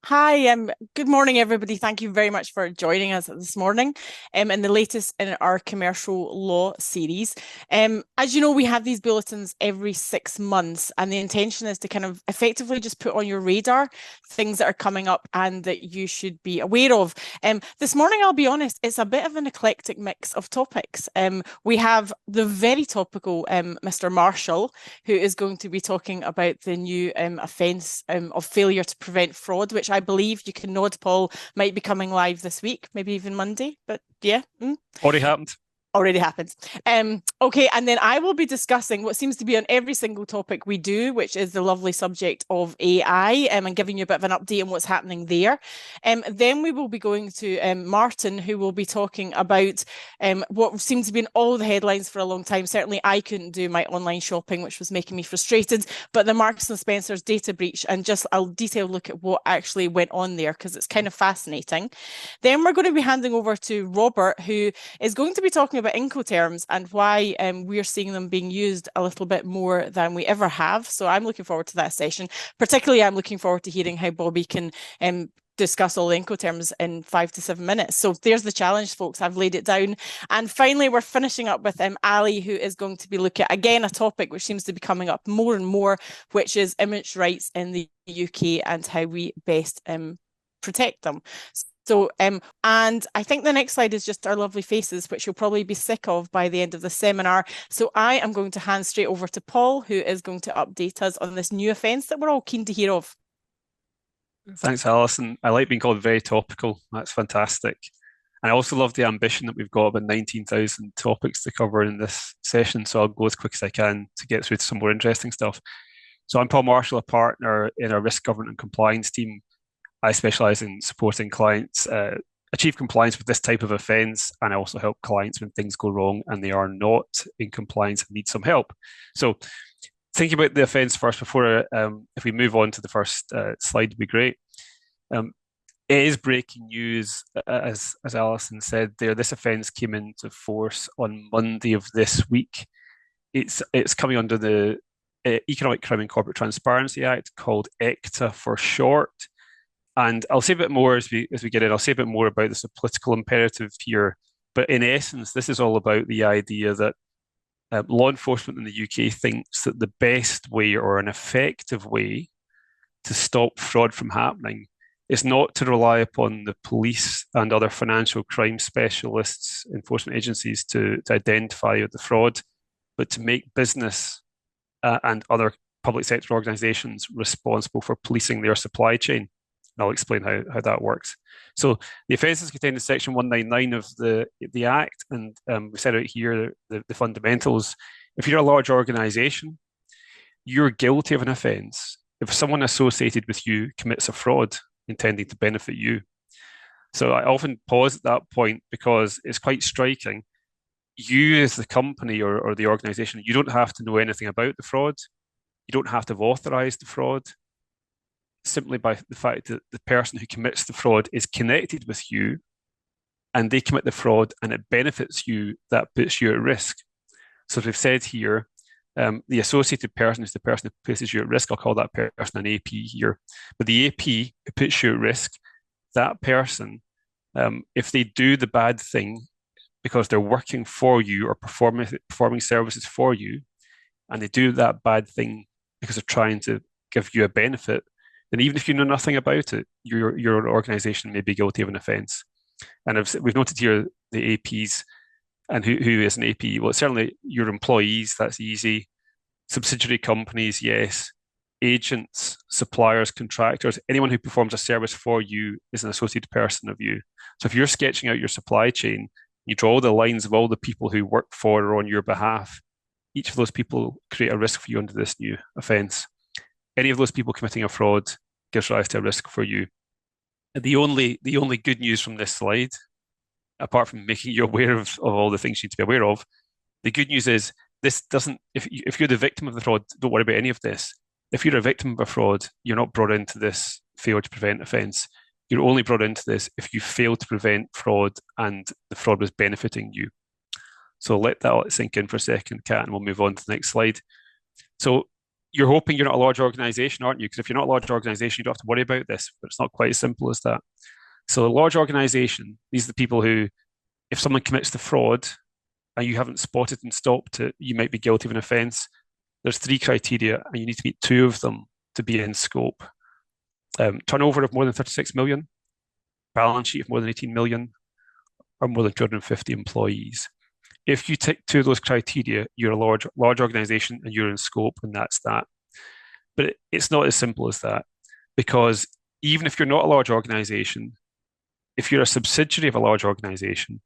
Hi, good morning, everybody. Thank you very much for joining us this morning in the latest in our commercial law series. As you know, we have these bulletins every 6 months, and the intention is to kind of effectively just put on your radar things that are coming up and that you should be aware of. This morning, I'll be honest, it's a bit of an eclectic mix of topics. We have the very topical Mr. Marshall, who is going to be talking about the new offence of failure to prevent fraud, which I believe you can nod, Paul, might be coming live this week, maybe even Monday. But yeah. Already happened. Already happened. Okay, and then I will be discussing what seems to be on every single topic we do, which is the lovely subject of AI, and giving you a bit of an update on what's happening there. Then we will be going to Martin, who will be talking about what seems to be in all the headlines for a long time. Certainly, I couldn't do my online shopping, which was making me frustrated, but the Marks and Spencer's data breach, and just a detailed look at what actually went on there, because it's kind of fascinating. Then we're going to be handing over to Robert, who is going to be talking about Incoterms and why we're seeing them being used a little bit more than we ever have. So I'm looking forward to that session. Particularly, I'm looking forward to hearing how Bobby can discuss all the Incoterms in 5 to 7 minutes. So there's the challenge, folks. I've laid it down. And finally, we're finishing up with Ali, who is going to be looking at, again, a topic which seems to be coming up more and more, which is image rights in the UK and how we best protect them. So, and I think the next slide is just our lovely faces, which you'll probably be sick of by the end of the seminar. So I am going to hand straight over to Paul, who is going to update us on this new offence that we're all keen to hear of. Thanks, Alison. I like being called very topical. That's fantastic. And I also love the ambition that we've got about 19,000 topics to cover in this session. So I'll go as quick as I can to get through to some more interesting stuff. So I'm Paul Marshall, a partner in our risk governance and compliance team. I specialize in supporting clients achieve compliance with this type of offence, and I also help clients when things go wrong and they are not in compliance and need some help. So thinking about the offence first before, if we move on to the first slide, would be great. It is breaking news, as Alison said there. This offence came into force on Monday of this week. It's coming under the Economic Crime and Corporate Transparency Act, called ECTA for short. And I'll say a bit more as we get in. I'll say a bit more about this political imperative here. But in essence, this is all about the idea that law enforcement in the UK thinks that the best way or an effective way to stop fraud from happening is not to rely upon the police and other financial crime specialists, enforcement agencies to identify the fraud, but to make business and other public sector organisations responsible for policing their supply chain. And I'll explain how that works. So the offence is contained in section 199 of the Act, and we set out here the fundamentals. If you're a large organisation, you're guilty of an offence if someone associated with you commits a fraud intending to benefit you. So I often pause at that point because it's quite striking. You, as the company or the organisation, you don't have to know anything about the fraud. You don't have to have authorised the fraud. Simply by the fact that the person who commits the fraud is connected with you and they commit the fraud and it benefits you, that puts you at risk. So as we've said here, the associated person is the person who places you at risk. I'll call that person an AP here. But the AP who puts you at risk, that person, if they do the bad thing because they're working for you or performing services for you, and they do that bad thing because they're trying to give you a benefit, then even if you know nothing about it, your organisation may be guilty of an offence. And we've noted here the APs and who is an AP. Well, certainly your employees, that's easy. Subsidiary companies, yes. Agents, suppliers, contractors, anyone who performs a service for you is an associated person of you. So if you're sketching out your supply chain, you draw the lines of all the people who work for or on your behalf. Each of those people create a risk for you under this new offence. Any of those people committing a fraud gives rise to a risk for you. And the only good news from this slide, apart from making you aware of all the things you need to be aware of, the good news is this doesn't, if you're the victim of the fraud, don't worry about any of this. If you're a victim of a fraud, you're not brought into this fail to prevent offence. You're only brought into this if you fail to prevent fraud and the fraud was benefiting you. So let that sink in for a second, Kat, and we'll move on to the next slide. So you're hoping you're not a large organization, aren't you? Because if you're not a large organization, you don't have to worry about this, but it's not quite as simple as that. So a large organization, these are the people who, if someone commits the fraud and you haven't spotted and stopped it, you might be guilty of an offence. There's three criteria, and you need to meet two of them to be in scope. Turnover of more than 36 million, balance sheet of more than 18 million, or more than 250 employees. If you tick two of those criteria, you're a large organization and you're in scope, and that's that. But it's not as simple as that, because even if you're not a large organization, if you're a subsidiary of a large organization,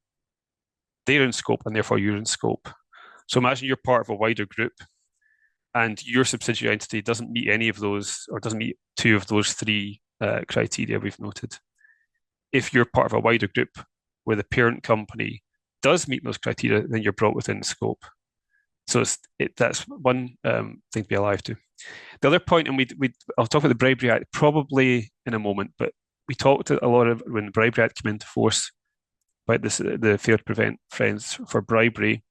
they're in scope and therefore you're in scope. So imagine you're part of a wider group and your subsidiary entity doesn't meet any of those or doesn't meet two of those three criteria we've noted. If you're part of a wider group where the parent company does meet those criteria, then you're brought within scope. So that's one thing to be alive to. The other point, and I'll talk about the Bribery Act probably in a moment, but we talked a lot of when the Bribery Act came into force about this, the Failure to Prevent Friends for Bribery,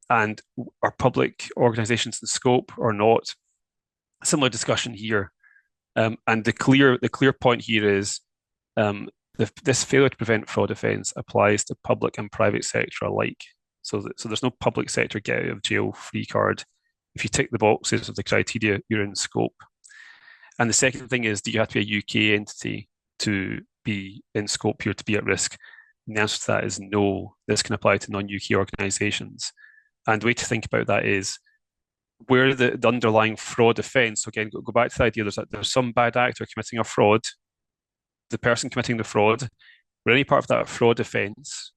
and are public organisations in scope or not? Similar discussion here, and the clear point here is this failure to prevent fraud offence applies to public and private sector alike. So there's no public sector get out of jail free card. If you tick the boxes of the criteria, you're in scope. And the second thing is, do you have to be a UK entity to be in scope here, to be at risk? And the answer to that is no. This can apply to non-UK organisations. And the way to think about that is where the underlying fraud offence. So again, go back to the idea there's some bad actor committing a fraud. The person committing the fraud, where any part of that fraud offence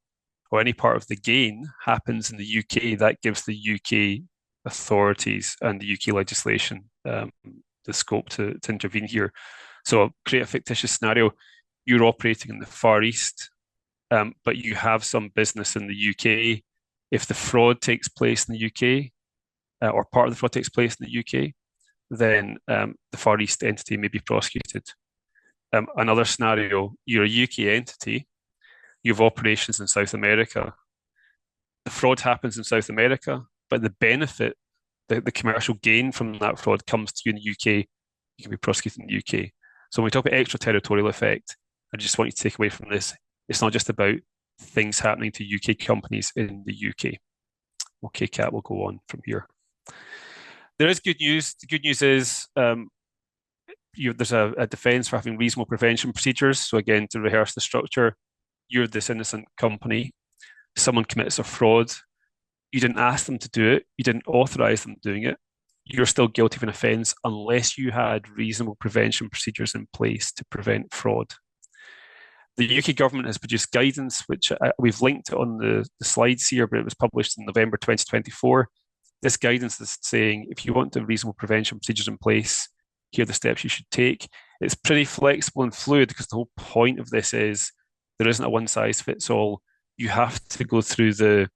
or any part of the gain happens in the UK, that gives the UK authorities and the UK legislation the scope to intervene here. So create a fictitious scenario. You're operating in the Far East, but you have some business in the UK. If the fraud takes place in the UK, or part of the fraud takes place in the UK, then the Far East entity may be prosecuted. Another scenario, you're a UK entity, you have operations in South America. The fraud happens in South America, but the benefit, the commercial gain from that fraud comes to you in the UK, you can be prosecuted in the UK. So when we talk about extraterritorial effect, I just want you to take away from this, it's not just about things happening to UK companies in the UK. Okay, Kat, we'll go on from here. There is good news. The good news is there's a defence for having reasonable prevention procedures. So again, to rehearse the structure, you're this innocent company. Someone commits a fraud. You didn't ask them to do it. You didn't authorise them doing it. You're still guilty of an offence unless you had reasonable prevention procedures in place to prevent fraud. The UK government has produced guidance, which we've linked on the slides here, but it was published in November 2024. This guidance is saying if you want to have reasonable prevention procedures in place, here are the steps you should take. It's pretty flexible and fluid because the whole point of this is there isn't a one size fits all. You have to go through the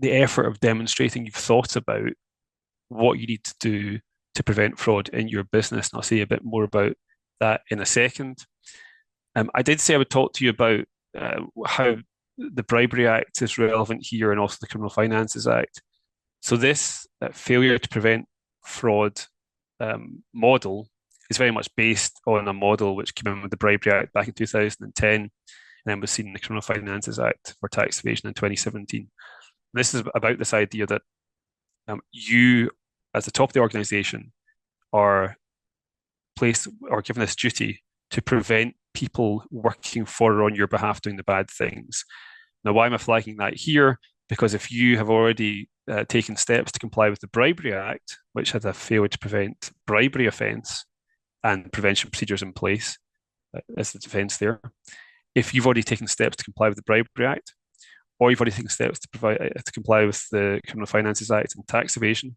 effort of demonstrating you've thought about what you need to do to prevent fraud in your business. And I'll say a bit more about that in a second. I did say I would talk to you about how the Bribery Act is relevant here and also the Criminal Finances Act. So this failure to prevent fraud model is very much based on a model which came in with the Bribery Act back in 2010 and then was seen in the Criminal Finances Act for tax evasion in 2017. This is about this idea that you, as the top of the organisation, are placed or given this duty to prevent people working for or on your behalf doing the bad things. Now, why am I flagging that here? Because if you have already taken steps to comply with the Bribery Act, which has a failure to prevent bribery offence and prevention procedures in place as the defence there, if you've already taken steps to comply with the Bribery Act, or you've already taken steps to comply with the Criminal Finances Act and tax evasion,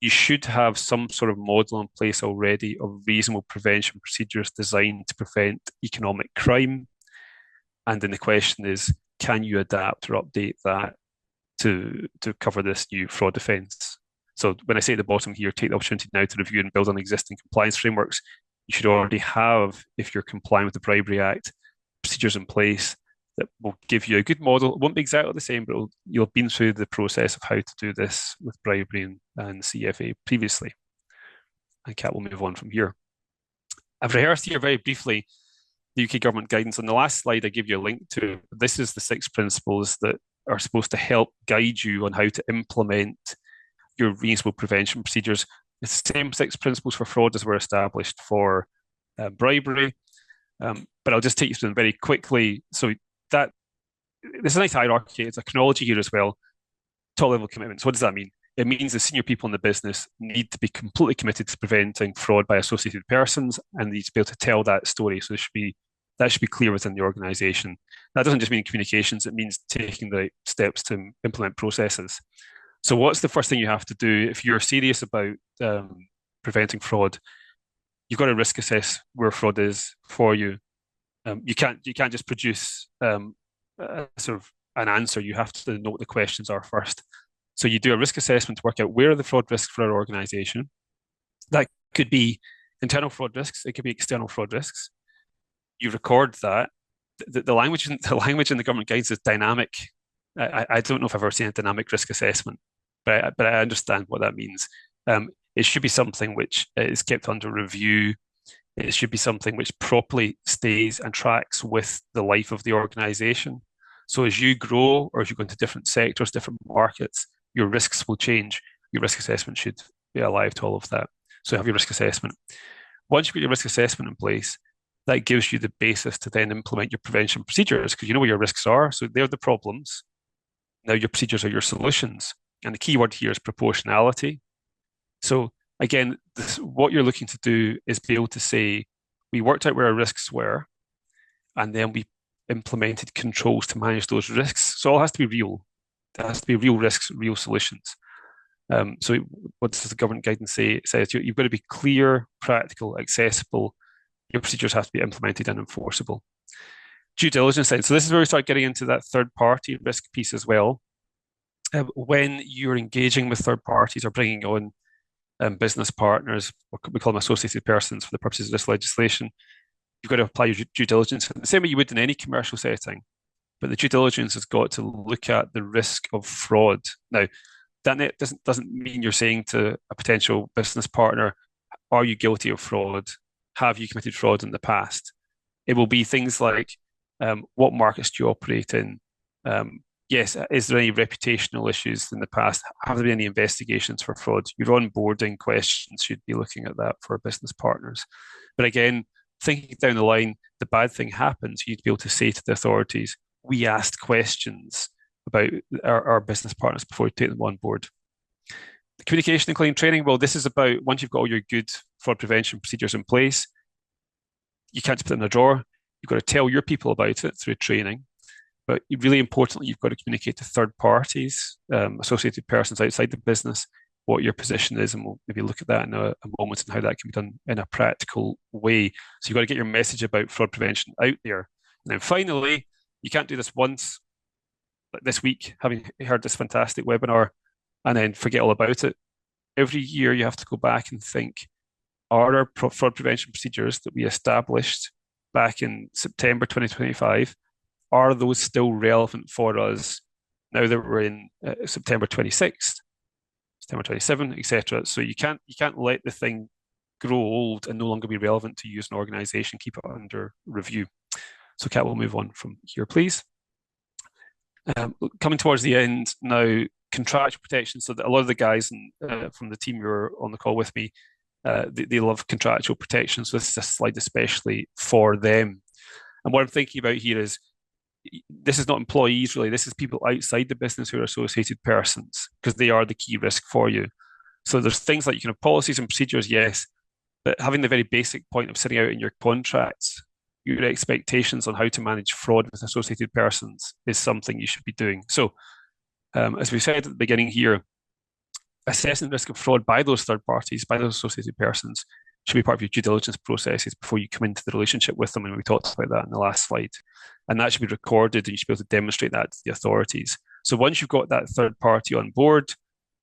you should have some sort of model in place already of reasonable prevention procedures designed to prevent economic crime. And then the question is, can you adapt or update that to cover this new fraud offence? So when I say at the bottom here, take the opportunity now to review and build on existing compliance frameworks, you should already have, if you're complying with the Bribery Act, procedures in place that will give you a good model. It won't be exactly the same, but you'll have been through the process of how to do this with bribery and CFA previously. and Kat will move on from here. I've rehearsed here very briefly the UK government guidance. On the last slide, I gave you a link to. This is the 6 principles that are supposed to help guide you on how to implement your reasonable prevention procedures. It's the same 6 principles for fraud as were established for bribery. But I'll just take you through them very quickly. So that there's a nice hierarchy. It's a chronology here as well. Top level commitments. What does that mean? It means the senior people in the business need to be completely committed to preventing fraud by associated persons, and need to be able to tell that story. So that should be clear within the organisation. That doesn't just mean communications; it means taking the steps to implement processes. So, what's the first thing you have to do if you're serious about preventing fraud? You've got to risk assess where fraud is for you. You can't just produce sort of an answer. You have to know what the questions are first. So you do a risk assessment to work out where are the fraud risks for our organisation. That could be internal fraud risks. It could be external fraud risks. You record that. The language in the government guides is dynamic. I don't know if I've ever seen a dynamic risk assessment, but I understand what that means. It should be something which is kept under review. It should be something which properly stays and tracks with the life of the organisation. So as you grow, or as you go into different sectors, different markets, your risks will change. Your risk assessment should be alive to all of that. So you have your risk assessment. Once you've got your risk assessment in place, that gives you the basis to then implement your prevention procedures, because you know where your risks are. So they're the problems. Now your procedures are your solutions. And the key word here is proportionality. So again, what you're looking to do is be able to say, we worked out where our risks were, and then we implemented controls to manage those risks. So it all has to be real. There has to be real risks, real solutions. So what does the government guidance say? It says you've got to be clear, practical, accessible. Your procedures have to be implemented and enforceable. Due diligence side. So this is where we start getting into that third-party risk piece as well. When you're engaging with third parties or bringing on business partners, or we call them associated persons for the purposes of this legislation, you've got to apply your due diligence in the same way you would in any commercial setting. But the due diligence has got to look at the risk of fraud. Now, that doesn't mean you're saying to a potential business partner, are you guilty of fraud? Have you committed fraud in the past? It will be things like, what markets do you operate in? Yes, is there any reputational issues in the past? Have there been any investigations for fraud? Your onboarding questions should be looking at that for business partners. But again, thinking down the line, the bad thing happens, you need to be able to say to the authorities, we asked questions about our business partners before we take them on board. The communication and claim training, well, this is about once you've got all your good fraud prevention procedures in place, you can't just put it in a drawer. You've got to tell your people about it through training. But really importantly, you've got to communicate to third parties, associated persons outside the business, what your position is, and we'll maybe look at that in a moment and how that can be done in a practical way. So you've got to get your message about fraud prevention out there. And then finally, you can't do this once, like this week, having heard this fantastic webinar, and then forget all about it. Every year you have to go back and think, are our fraud prevention procedures that we established back in September 2025, are those still relevant for us now that we're in September 26th, September 27, etc. So you can't let the thing grow old and no longer be relevant to you as an organisation. Keep it under review. So Kat, we'll move on from here, please. Coming towards the end now, contractual protection. So that a lot of the guys from the team who are on the call with me, they love contractual protection. So this is a slide especially for them. And what I'm thinking about here is, this is not employees really, this is people outside the business who are associated persons, because they are the key risk for you. So there's things like you can have policies and procedures, yes, but having the very basic point of setting out in your contracts your expectations on how to manage fraud with associated persons is something you should be doing. So as we said at the beginning here, assessing the risk of fraud by those third parties, by those associated persons, should be part of your due diligence processes before you come into the relationship with them. And we talked about that in the last slide. And that should be recorded, and you should be able to demonstrate that to the authorities. So once you've got that third party on board,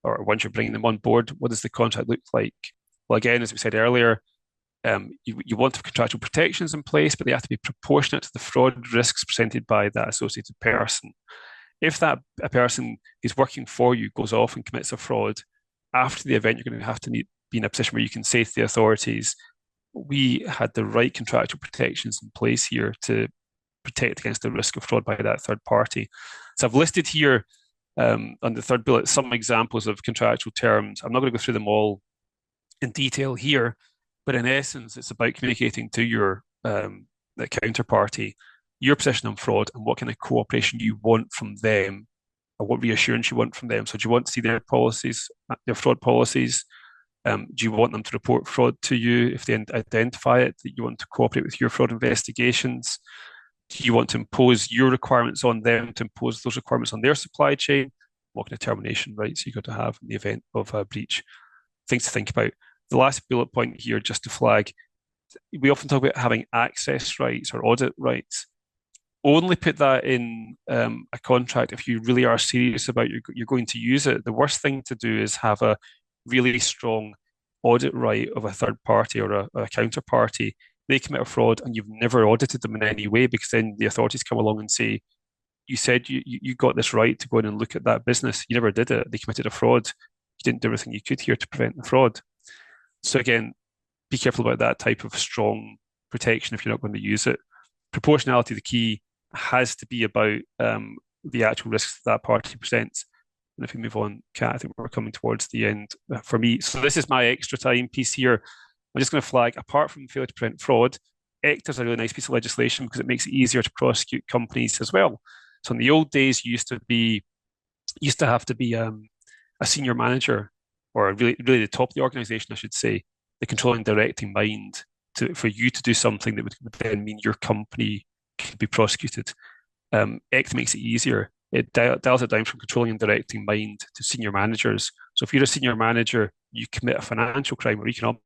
or once you're bringing them on board, what does the contract look like? Well, again, as we said earlier, you want to have contractual protections in place, but they have to be proportionate to the fraud risks presented by that associated person. If a person who's working for you goes off and commits a fraud, after the event, you're going to have to be in a position where you can say to the authorities, we had the right contractual protections in place here to protect against the risk of fraud by that third party. So I've listed here on the third bullet some examples of contractual terms. I'm not going to go through them all in detail here, but in essence, it's about communicating to your the counterparty your position on fraud and what kind of cooperation you want from them, or what reassurance you want from them. So do you want to see their policies, their fraud policies? Do you want them to report fraud to you if they identify it? That you want to cooperate with your fraud investigations? Do you want to impose your requirements on them to impose those requirements on their supply chain? What kind of termination rights you got to have in the event of a breach? Things to think about. The last bullet point here, just to flag, we often talk about having access rights or audit rights. Only put that in a contract if you really are serious about you're going to use it. The worst thing to do is have a really strong audit right of a third party or a counterparty. They commit a fraud and you've never audited them in any way, because then the authorities come along and say, you said you got this right to go in and look at that business. You never did it. They committed a fraud. You didn't do everything you could here to prevent the fraud. So again, be careful about that type of strong protection if you're not going to use it. Proportionality, the key, has to be about the actual risks that party presents. And if we move on, Kat, I think we're coming towards the end for me. So this is my extra time piece here. I'm just going to flag, apart from failure to prevent fraud, ECTA is a really nice piece of legislation because it makes it easier to prosecute companies as well. So in the old days, you used to have to be a senior manager, or really the top of the organization, I should say, the controlling directing mind for you to do something that would then mean your company could be prosecuted. ECTA makes it easier. It dials it down from controlling and directing mind to senior managers. So if you're a senior manager, you commit a financial crime or economic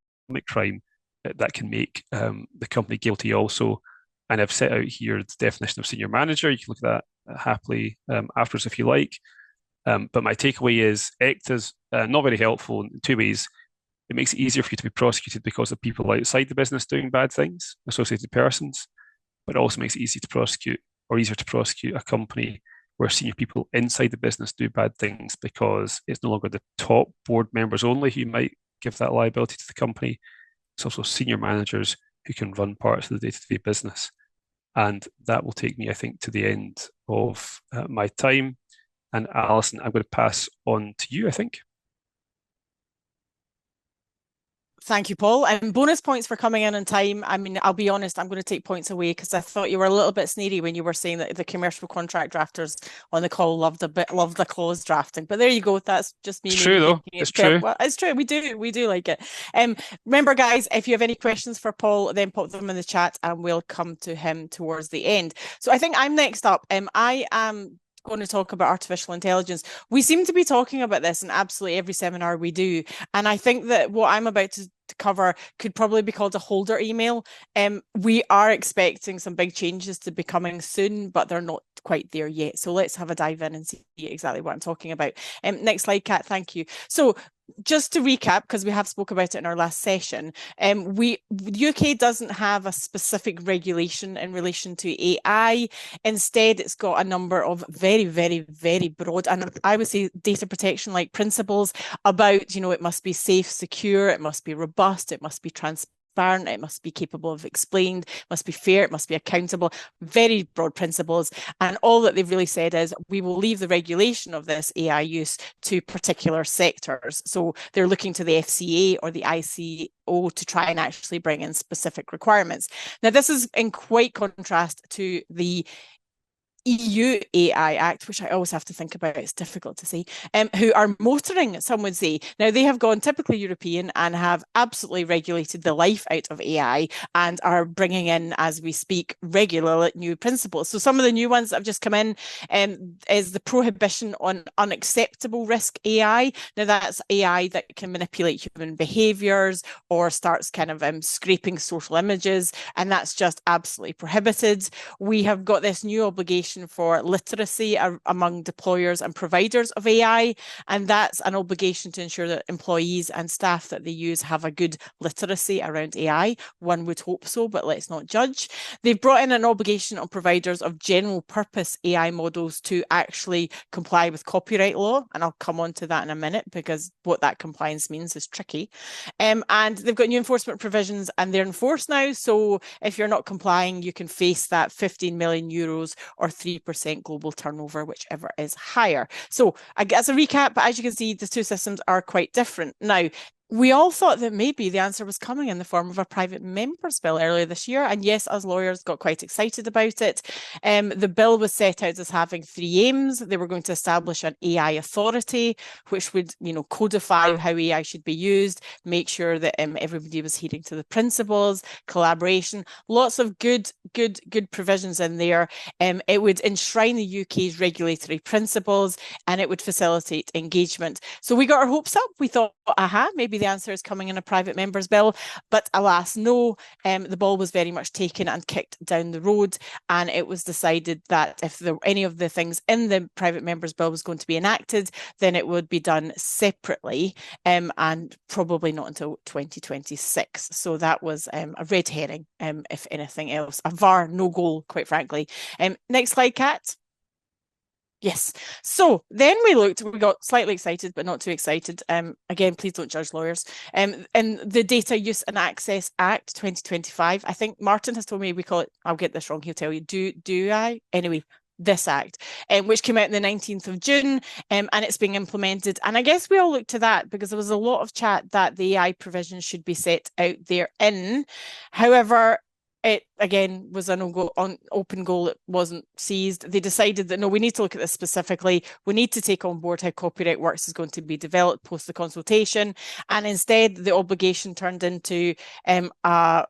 crime that can make the company guilty also. And I've set out here the definition of senior manager. You can look at that happily afterwards if you like. But my takeaway is ECTA's not very helpful in two ways. It makes it easier for you to be prosecuted because of people outside the business doing bad things, associated persons, but it also makes it easier to prosecute a company where senior people inside the business do bad things, because it's no longer the top board members only who might give that liability to the company. It's also senior managers who can run parts of the day-to-day business. And that will take me, I think, to the end of my time. And Alison, I'm going to pass on to you, I think. Thank you, Paul. And bonus points for coming in on time. I mean, I'll be honest, I'm going to take points away because I thought you were a little bit sneery when you were saying that the commercial contract drafters on the call loved the clause drafting. But there you go. That's just me. It's true, though. It's true. Well, it's true. We do like it. Remember, guys, if you have any questions for Paul, then pop them in the chat and we'll come to him towards the end. So I think I'm next up. I am going to talk about artificial intelligence. We seem to be talking about this in absolutely every seminar we do. And I think that what I'm about to cover could probably be called a holder email. We are expecting some big changes to be coming soon, but they're not quite there yet. So let's have a dive in and see exactly what I'm talking about. Next slide, Kat, thank you. So just to recap, because we have spoke about it in our last session, the UK doesn't have a specific regulation in relation to AI. Instead, it's got a number of very, very, very broad, and I would say data protection-like principles about, it must be safe, secure, it must be robust, it must be transparent, it must be capable of explained, it must be fair, it must be accountable, very broad principles. And all that they've really said is we will leave the regulation of this AI use to particular sectors. So they're looking to the FCA or the ICO to try and actually bring in specific requirements. Now, this is in quite contrast to the EU AI Act, which I always have to think about, it's difficult to say, who are motoring, some would say. Now, they have gone typically European and have absolutely regulated the life out of AI and are bringing in, as we speak, regular new principles. So some of the new ones that have just come in is the prohibition on unacceptable risk AI. Now, that's AI that can manipulate human behaviours or starts kind of scraping social images, and that's just absolutely prohibited. We have got this new obligation obligation for literacy among deployers and providers of AI, and that's an obligation to ensure that employees and staff that they use have a good literacy around AI. One would hope so, but let's not judge. They've brought in an obligation on providers of general purpose AI models to actually comply with copyright law, and I'll come on to that in a minute because what that compliance means is tricky. And they've got new enforcement provisions and they're enforced now. So if you're not complying, you can face that 15 million euros or 3% global turnover, whichever is higher. So as a recap, as you can see, the two systems are quite different. Now, we all thought that maybe the answer was coming in the form of a private member's bill earlier this year. And yes, us lawyers got quite excited about it. The bill was set out as having three aims. They were going to establish an AI authority, which would, codify how AI should be used, make sure that everybody was adhering to the principles, collaboration, lots of good provisions in there. It would enshrine the UK's regulatory principles and it would facilitate engagement. So we got our hopes up. We thought, aha, maybe the answer is coming in a private member's bill, but alas, no. The ball was very much taken and kicked down the road, and it was decided that if any of the things in the private member's bill was going to be enacted, then it would be done separately, and probably not until 2026. So that was a red herring, if anything else, a VAR no goal, quite frankly. Next slide, Kat. Yes. So then we got slightly excited, but not too excited. Again, please don't judge lawyers. And the Data Use and Access Act 2025, I think Martin has told me we call it, I'll get this wrong, he'll tell you, do I? Anyway, this act, which came out on the 19th of June, and it's being implemented. And I guess we all looked to that because there was a lot of chat that the AI provisions should be set out therein. However, it again was an open goal. It wasn't seized. They decided that no, we need to look at this specifically. We need to take on board how copyright works is going to be developed post the consultation, and instead the obligation turned into a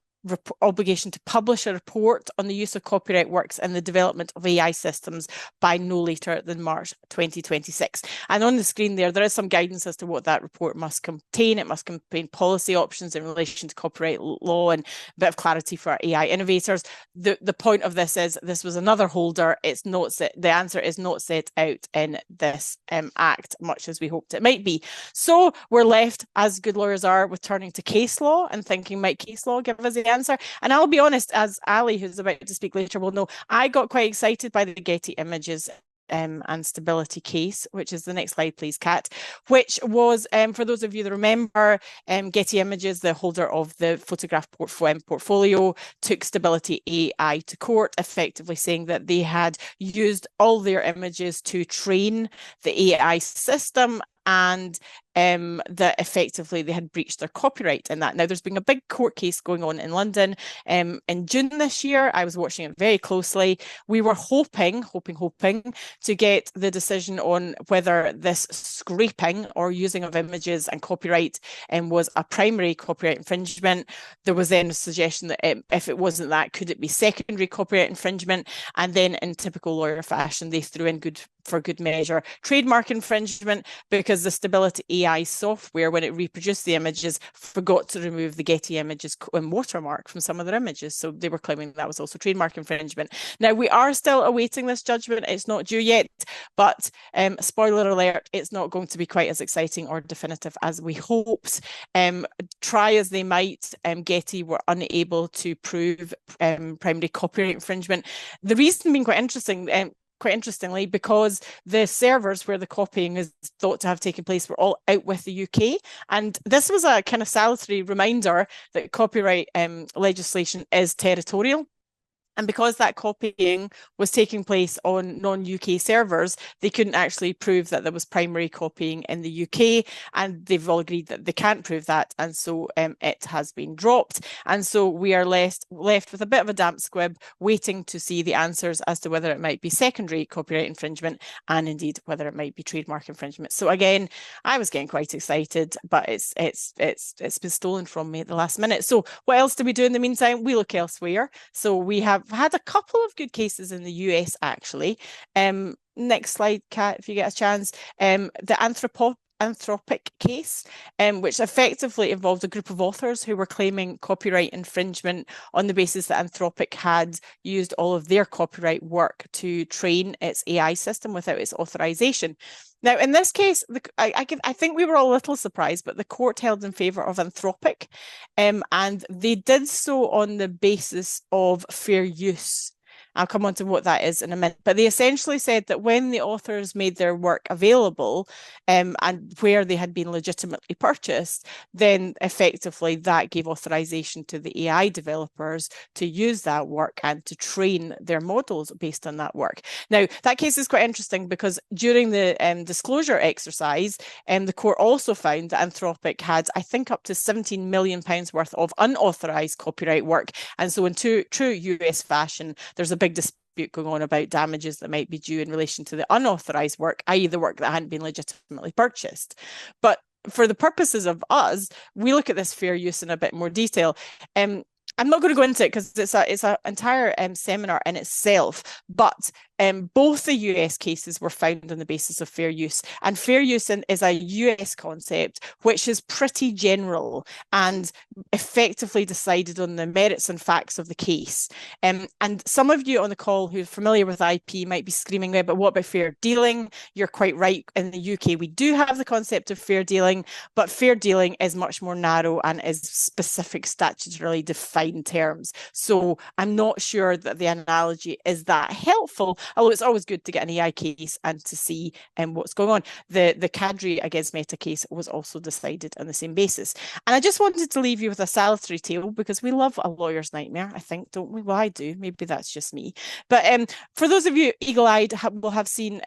obligation to publish a report on the use of copyright works and the development of AI systems by no later than March 2026. And on the screen there is some guidance as to what that report must contain. It must contain policy options in relation to copyright law and a bit of clarity for our AI innovators. The point of this is this was another holder. It's not set, the answer is not set out in this act, much as we hoped it might be. So we're left, as good lawyers are, with turning to case law and thinking, might case law give us the answer? And I'll be honest, as Ali, who's about to speak later, will know, I got quite excited by the Getty Images and stability case, which is the next slide, please, Kat, which was, for those of you that remember, Getty Images, the holder of the photograph portfolio, took stability AI to court, effectively saying that they had used all their images to train the AI system and that effectively they had breached their copyright in that. Now, there's been a big court case going on in London in June this year. I was watching it very closely. We were hoping to get the decision on whether this scraping or using of images and copyright was a primary copyright infringement. There was then a suggestion that if it wasn't that, could it be secondary copyright infringement? And then in typical lawyer fashion, they threw in for good measure trademark infringement, because the stability AI software, when it reproduced the images, forgot to remove the Getty Images watermark from some of their images. So they were claiming that was also trademark infringement. Now, we are still awaiting this judgment. It's not due yet, but spoiler alert, it's not going to be quite as exciting or definitive as we hoped. Try as they might, Getty were unable to prove primary copyright infringement. The reason being quite interestingly, because the servers where the copying is thought to have taken place were all out with the UK. And this was a kind of salutary reminder that copyright legislation is territorial. And because that copying was taking place on non-UK servers, they couldn't actually prove that there was primary copying in the UK, and they've all agreed that they can't prove that, and so it has been dropped. And so we are left with a bit of a damp squib, waiting to see the answers as to whether it might be secondary copyright infringement and indeed whether it might be trademark infringement. So again, I was getting quite excited, but it's been stolen from me at the last minute. So what else do we do in the meantime? We look elsewhere. So we have had a couple of good cases in the US, actually. Next slide, Kat, if you get a chance. The Anthropic case, which effectively involved a group of authors who were claiming copyright infringement on the basis that Anthropic had used all of their copyright work to train its AI system without its authorization. Now, in this case, I think we were all a little surprised, but the court held in favour of Anthropic, and they did so on the basis of fair use. I'll come on to what that is in a minute. But they essentially said that when the authors made their work available, and where they had been legitimately purchased, then effectively that gave authorization to the AI developers to use that work and to train their models based on that work. Now, that case is quite interesting because during the disclosure exercise, the court also found that Anthropic had, I think, up to £17 million worth of unauthorized copyright work. And so in true US fashion, there's a big dispute going on about damages that might be due in relation to the unauthorized work, i.e. the work that hadn't been legitimately purchased. But for the purposes of us, we look at this fair use in a bit more detail. I'm not going to go into it because it's an entire seminar in itself, but both the US cases were found on the basis of fair use. And fair use is a US concept which is pretty general and effectively decided on the merits and facts of the case. And some of you on the call who are familiar with IP might be screaming, but what about fair dealing? You're quite right. In the UK, we do have the concept of fair dealing, but fair dealing is much more narrow and is specific statutorily defined terms. So I'm not sure that the analogy is that helpful, although it's always good to get an AI case and to see what's going on. The Kadri against Meta case was also decided on the same basis. And I just wanted to leave you with a salutary tale because we love a lawyer's nightmare, I think, don't we? Well, I do. Maybe that's just me. But for those of you eagle-eyed will have seen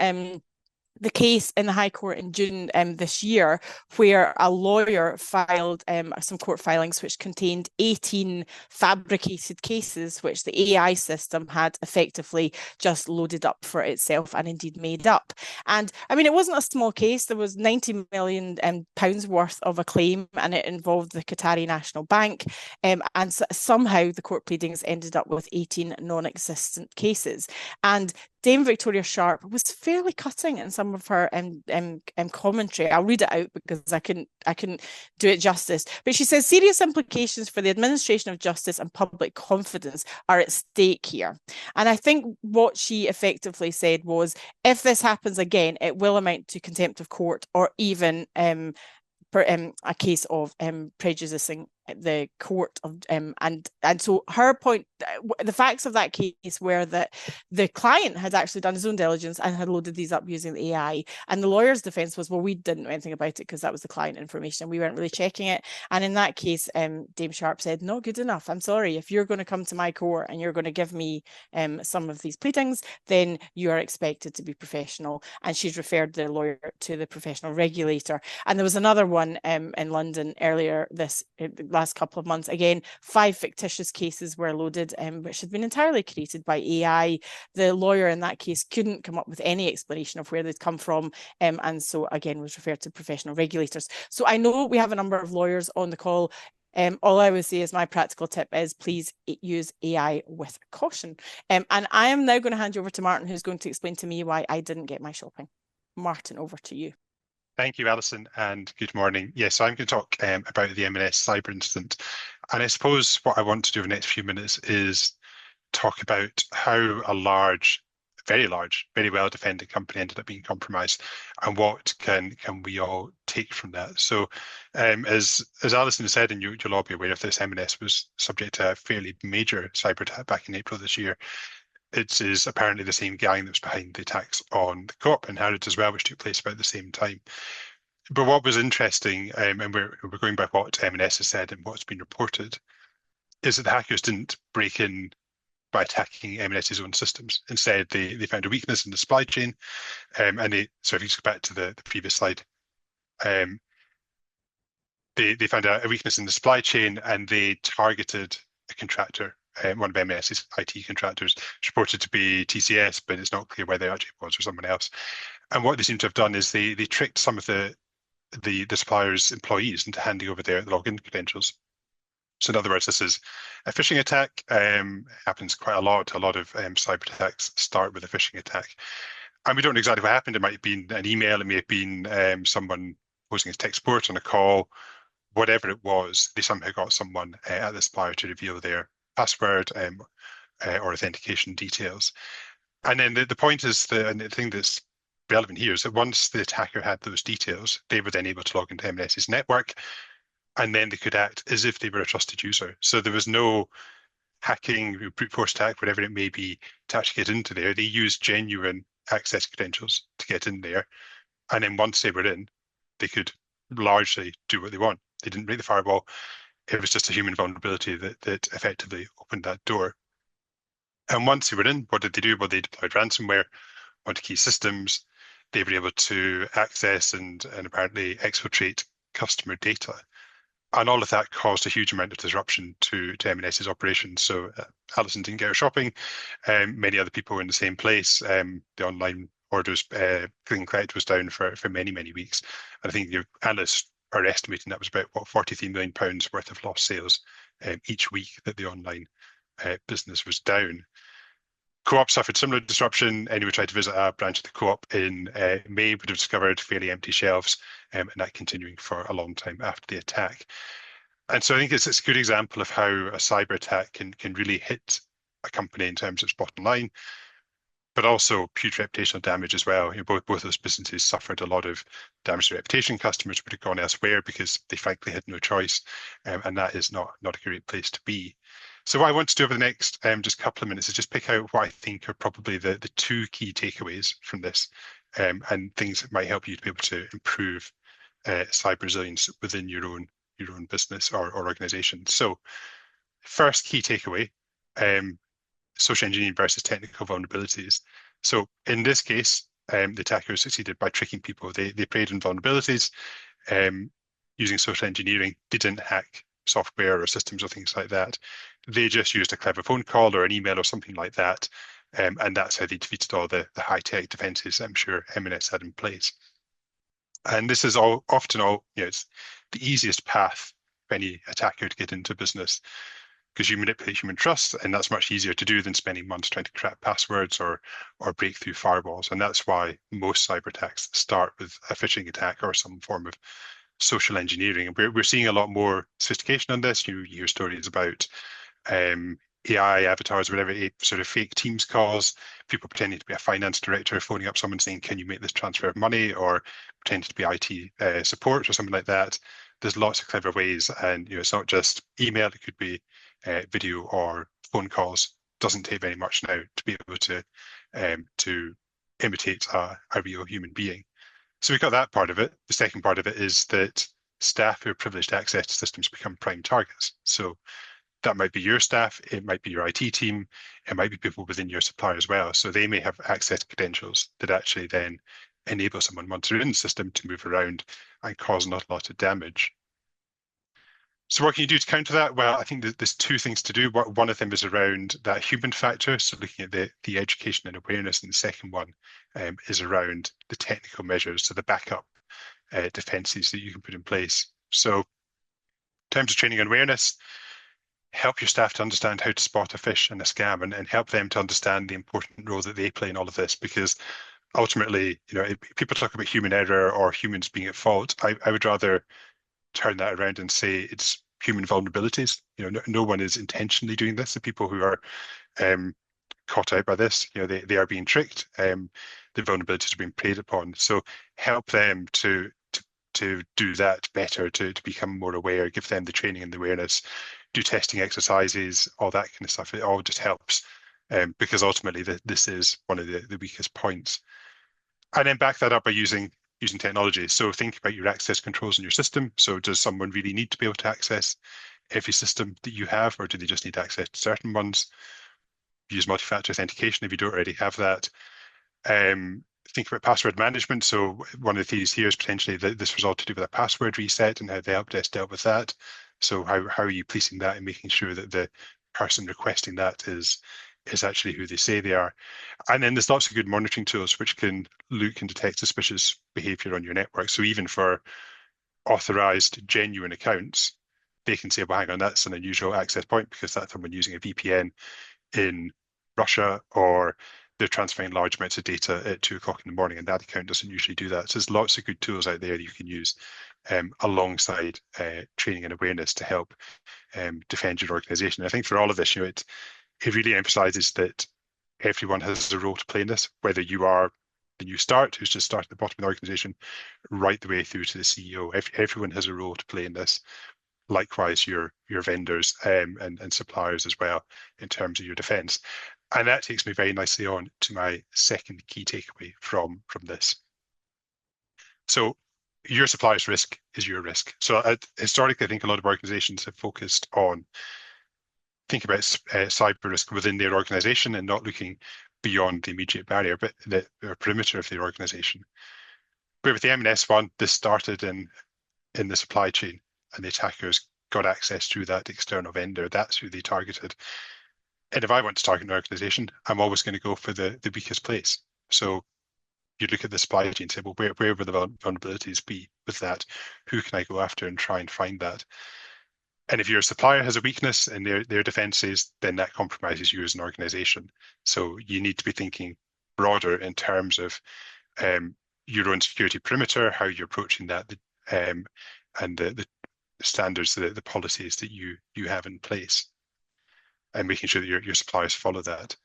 the case in the High Court in June this year, where a lawyer filed some court filings which contained 18 fabricated cases which the AI system had effectively just loaded up for itself and indeed made up. And I mean, it wasn't a small case. There was £90 million worth of a claim, and it involved the Qatari National Bank. And somehow the court pleadings ended up with 18 non-existent cases. And Dame Victoria Sharp was fairly cutting in some of her commentary. I'll read it out because I couldn't do it justice. But she says serious implications for the administration of justice and public confidence are at stake here. And I think what she effectively said was, if this happens again, it will amount to contempt of court or even a case of prejudicing the court of and so her point, the facts of that case were that the client had actually done his own diligence and had loaded these up using the AI, and the lawyer's defense was, well, we didn't know anything about it because that was the client information, we weren't really checking it. And in that case, Dame Sharp said, not good enough, I'm sorry, if you're going to come to my court and you're going to give me some of these pleadings, then you are expected to be professional. And she's referred the lawyer to the professional regulator. And there was another one in London earlier this last couple of months. Again, 5 fictitious cases were loaded, which had been entirely created by AI. The lawyer in that case couldn't come up with any explanation of where they'd come from, and so again was referred to professional regulators. So I know we have a number of lawyers on the call. All I would say is my practical tip is please use AI with caution. And I am now going to hand you over to Martin, who's going to explain to me why I didn't get my shopping. Martin, over to you. Thank you, Alison, and good morning. Yes, so I'm going to talk about the M&S cyber incident. And I suppose what I want to do in the next few minutes is talk about how a large, very well-defended company ended up being compromised, and what can we all take from that. So as Alison said, and you'll all be aware of this, M&S was subject to a fairly major cyber attack back in April this year. It is apparently the same gang that was behind the attacks on the Co-op in Harrods as well, which took place about the same time. But what was interesting, and we're going by what M&S has said and what's been reported, is that the hackers didn't break in by attacking M&S's own systems. Instead, they found a weakness in the supply chain, and so if you just go back to the previous slide, they found a weakness in the supply chain, and they targeted a contractor. One of M&S's IT contractors, reported to be TCS, but it's not clear whether it actually was or someone else. And what they seem to have done is they tricked some of the supplier's employees into handing over their login credentials. So in other words, this is a phishing attack. Happens quite a lot. A lot of cyber attacks start with a phishing attack. And we don't know exactly what happened. It might have been an email. It may have been someone posing as tech support on a call, whatever it was, they somehow got someone at the supplier to reveal their password or authentication details. And then the point is, and the thing that's relevant here is that once the attacker had those details, they were then able to log into M&S's network, and then they could act as if they were a trusted user. So there was no hacking, brute force attack, whatever it may be, to actually get into there. They used genuine access credentials to get in there. And then once they were in, they could largely do what they want. They didn't break the firewall. It was just a human vulnerability that effectively opened that door. And once they were in, what did they do? Well, they deployed ransomware onto key systems. They were able to access and apparently exfiltrate customer data. And all of that caused a huge amount of disruption to M&S's operations. So Alison didn't get her shopping. Many other people were in the same place. The online orders, click and collect was down for many, many weeks. And I think analysts are estimating that was about, £43 million worth of lost sales each week that the online business was down. Co-op suffered similar disruption. Anyone who tried to visit a branch of the co-op in May would have discovered fairly empty shelves, and that continuing for a long time after the attack. And so I think it's a good example of how a cyber attack can really hit a company in terms of its bottom line, but also huge reputational damage as well. Both those businesses suffered a lot of damage to reputation. Customers would have gone elsewhere because they frankly had no choice, and that is not a great place to be. So what I want to do over the next just couple of minutes is just pick out what I think are probably the two key takeaways from this, and things that might help you to be able to improve cyber resilience within your own business or organization. So first key takeaway, social engineering versus technical vulnerabilities. So in this case, the attackers succeeded by tricking people. They preyed on vulnerabilities using social engineering. They didn't hack software or systems or things like that. They just used a clever phone call or an email or something like that, and that's how they defeated all the high-tech defenses I'm sure M&S had in place. And this is often it's the easiest path for any attacker to get into business, because you manipulate human trust, and that's much easier to do than spending months trying to crack passwords or break through firewalls. And that's why most cyber attacks start with a phishing attack or some form of social engineering. And we're seeing a lot more sophistication on this. You hear stories about AI avatars, whatever, sort of fake Teams calls, people pretending to be a finance director, phoning up someone saying, can you make this transfer of money, or pretending to be IT support or something like that. There's lots of clever ways, and it's not just email, it could be video or phone calls. Doesn't take very much now to be able to imitate a real human being. So we've got that part of it. The second part of it is that staff who have privileged access to systems become prime targets. So that might be your staff, it might be your IT team, it might be people within your supplier as well. So they may have access credentials that actually then enable someone once they're in the system to move around and cause not a lot of damage. So what can you do to counter that? Well, I think there's two things to do. One of them is around that human factor, so looking at the education and awareness, and the second one is around the technical measures, so the backup defenses that you can put in place. So in terms of training and awareness, help your staff to understand how to spot a phish and a scam, and help them to understand the important role that they play in all of this, because ultimately, people talk about human error or humans being at fault. I would rather turn that around and say it's human vulnerabilities. No one is intentionally doing this. The people who are caught out by this, they are being tricked. The vulnerabilities are being preyed upon. So help them to do that better, to become more aware, give them the training and the awareness, do testing exercises, all that kind of stuff. It all just helps, because ultimately this is one of the weakest points. And then back that up by using technology. So think about your access controls in your system. So does someone really need to be able to access every system that you have, or do they just need access to certain ones? Use multi-factor authentication if you don't already have that. Think about password management. So one of the theories here is potentially that this was all to do with a password reset and how the help desk dealt with that. So how are you policing that and making sure that the person requesting that is actually who they say they are? And then there's lots of good monitoring tools which can look and detect suspicious behavior on your network. So even for authorized, genuine accounts, they can say, well, hang on, that's an unusual access point because that's someone using a VPN in Russia, or they're transferring large amounts of data at 2 o'clock in the morning, and that account doesn't usually do that. So there's lots of good tools out there that you can use alongside training and awareness to help defend your organization. I think for all of this, it really emphasizes that everyone has a role to play in this, whether you are the new start who's just started at the bottom of the organization, right the way through to the CEO. Everyone has a role to play in this. Likewise, your vendors and suppliers as well in terms of your defense. And that takes me very nicely on to my second key takeaway from this. So your supplier's risk is your risk. So historically, I think a lot of organizations have focused on thinking about cyber risk within their organization and not looking beyond the immediate barrier, but the perimeter of their organization. But with the M&S one, this started in the supply chain, and the attackers got access through that external vendor. That's who they targeted. And if I want to target an organization, I'm always going to go for the weakest place. So you look at the supply chain and say, well, where will the vulnerabilities be with that? Who can I go after and try and find that? And if your supplier has a weakness in their defenses, then that compromises you as an organization. So you need to be thinking broader in terms of your own security perimeter, how you're approaching that, and the standards, the policies that you have in place, and making sure that your suppliers follow that.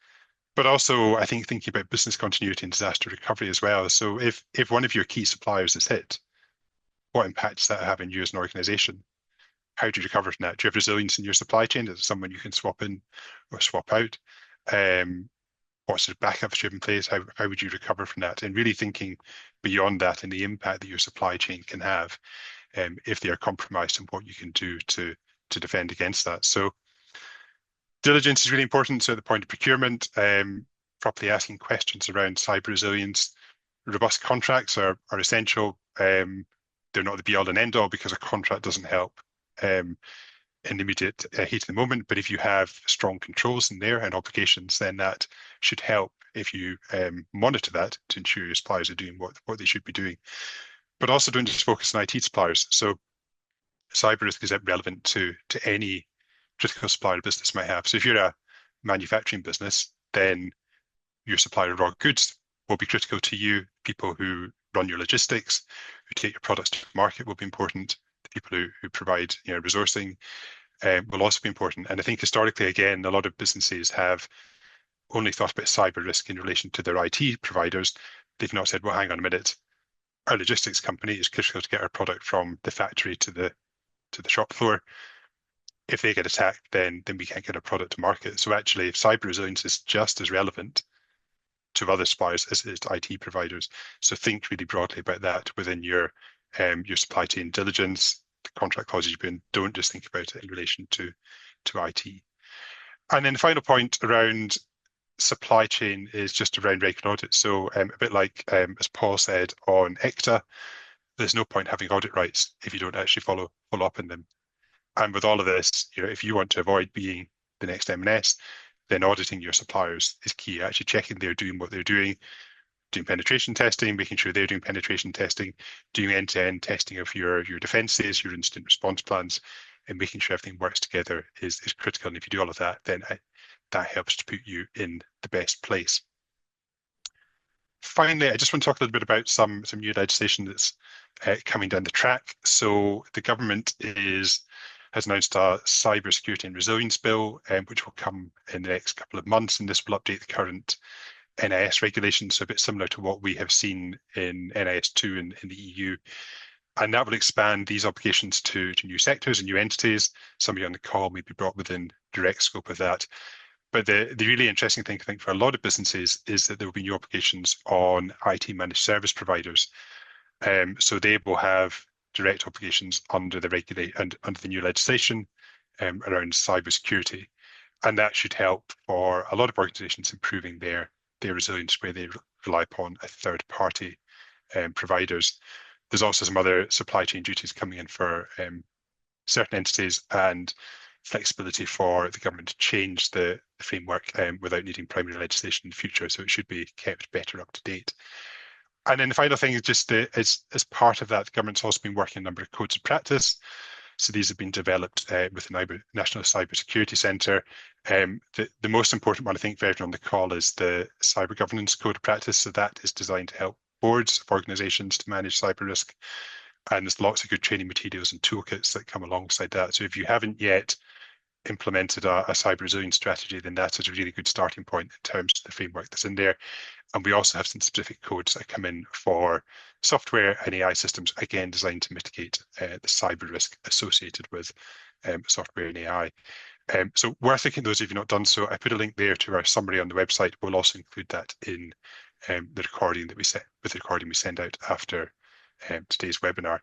But also, I think thinking about business continuity and disaster recovery as well. So if one of your key suppliers is hit, what impact does that have on you as an organization? How do you recover from that? Do you have resilience in your supply chain? Is it someone you can swap in or swap out? What sort of backups do you have in place? How would you recover from that? And really thinking beyond that and the impact that your supply chain can have if they are compromised, and what you can do to defend against that. So diligence is really important. So at the point of procurement, properly asking questions around cyber resilience. Robust contracts are essential. They're not the be all and end all, because a contract doesn't help in the immediate heat of the moment. But if you have strong controls in there and obligations, then that should help if you monitor that to ensure your suppliers are doing what they should be doing. But also don't just focus on IT suppliers. So cyber risk is relevant to any critical supplier a business might have. So if you're a manufacturing business, then your supplier of raw goods will be critical to you. People who run your logistics, who take your products to market will be important. The people who provide resourcing will also be important. And I think historically, again, a lot of businesses have only thought about cyber risk in relation to their IT providers. They've not said, well, hang on a minute, our logistics company is critical to get our product from the factory to the shop floor. If they get attacked, then we can't get a product to market. So actually, if cyber resilience is just as relevant to other suppliers as it is to IT providers. So think really broadly about that within your supply chain diligence, the contract clauses you put in. Don't just think about it in relation to IT. And then the final point around supply chain is just around regular audit. So a bit like as Paul said on ICTA, there's no point having audit rights if you don't actually follow up on them. And with all of this, if you want to avoid being the next M&S, then auditing your suppliers is key. Actually checking they're doing what they're doing penetration testing, making sure they're doing penetration testing, doing end-to-end testing of your defenses, your incident response plans, and making sure everything works together is critical. And if you do all of that, then that helps to put you in the best place. Finally, I just want to talk a little bit about some new legislation that's coming down the track. So the government has announced a cyber security and resilience bill, which will come in the next couple of months, and this will update the current NIS regulations, so a bit similar to what we have seen in NIS2 in the EU. And that will expand these obligations to new sectors and new entities. Somebody on the call may be brought within direct scope of that. But the really interesting thing, I think, for a lot of businesses is that there will be new obligations on IT managed service providers. So they will have direct obligations under the new legislation around cybersecurity, and that should help for a lot of organisations improving their resilience where they rely upon a third party providers. There's also some other supply chain duties coming in for certain entities, and flexibility for the government to change the framework without needing primary legislation in the future. So it should be kept better up to date. And then the final thing is just as part of that, the government's also been working on a number of codes of practice. So these have been developed with the National Cybersecurity Centre. The most important one, I think, for everyone on the call is the Cyber Governance Code of Practice. So that is designed to help boards of organisations to manage cyber risk. And there's lots of good training materials and toolkits that come alongside that. So if you haven't yet implemented a cyber resilience strategy, then that is a really good starting point in terms of the framework that's in there. And we also have some specific codes that come in for software and AI systems, again, designed to mitigate the cyber risk associated with software and AI. So worth looking at those if you've not done so. I put a link there to our summary on the website. We'll also include that in the recording that we send out after today's webinar.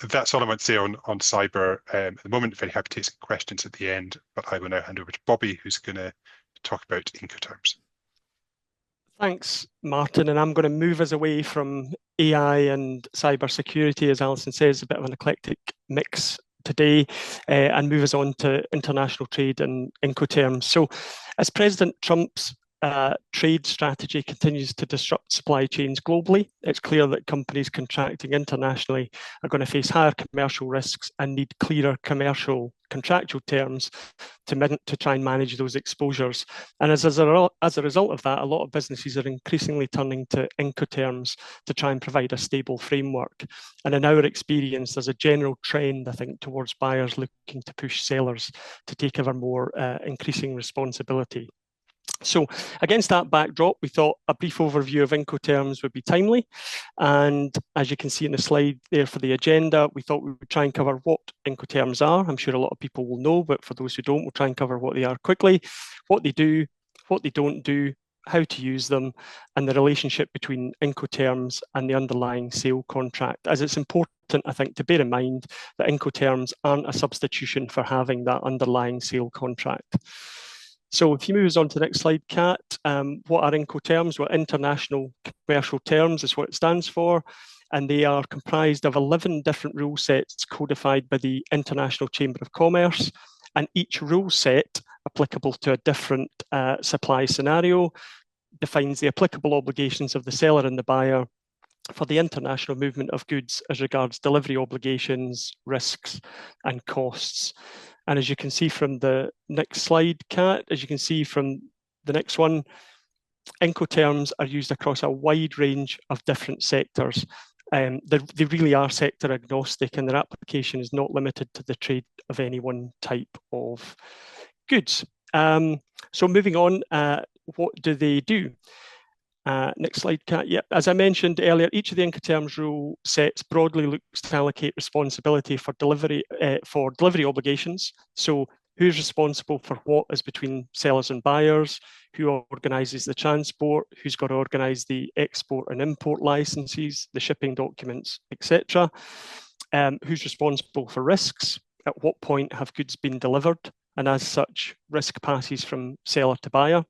That's all I want to say on cyber at the moment. Very happy to take some questions at the end, but I will now hand over to Bobby, who's going to talk about Incoterms. Thanks, Martin. And I'm going to move us away from AI and cybersecurity, as Alison says, a bit of an eclectic mix today, and move us on to international trade and Incoterms. So as President Trump's trade strategy continues to disrupt supply chains globally, it's clear that companies contracting internationally are going to face higher commercial risks and need clearer contractual terms to try and manage those exposures. And as a result of that, a lot of businesses are increasingly turning to Incoterms to try and provide a stable framework. And in our experience, there's a general trend, I think, towards buyers looking to push sellers to take ever more increasing responsibility. So against that backdrop, we thought a brief overview of Incoterms would be timely. And as you can see in the slide there for the agenda, we thought we would try and cover what Incoterms are. I'm sure a lot of people will know, but for those who don't, we'll try and cover what they are quickly, what they do, what they don't do, how to use them, and the relationship between Incoterms and the underlying sale contract, as it's important, I think, to bear in mind that Incoterms aren't a substitution for having that underlying sale contract. So if you move us on to the next slide, Kat, what are Incoterms? Well, International Commercial Terms is what it stands for, and they are comprised of 11 different rule sets codified by the International Chamber of Commerce, and each rule set applicable to a different supply scenario defines the applicable obligations of the seller and the buyer for the international movement of goods as regards delivery obligations, risks, and costs. And as you can see from the next slide, Kat, as you can see from the next one, Incoterms are used across a wide range of different sectors. They really are sector agnostic, and their application is not limited to the trade of any one type of goods. So moving on, what do they do? Next slide, Kat. Yeah, as I mentioned earlier, each of the Incoterms rule sets broadly looks to allocate responsibility for delivery obligations. So who's responsible for what is between sellers and buyers, who organises the transport, who's got to organise the export and import licenses, the shipping documents, etc. Who's responsible for risks, at what point have goods been delivered, and as such, risk passes from seller to buyer.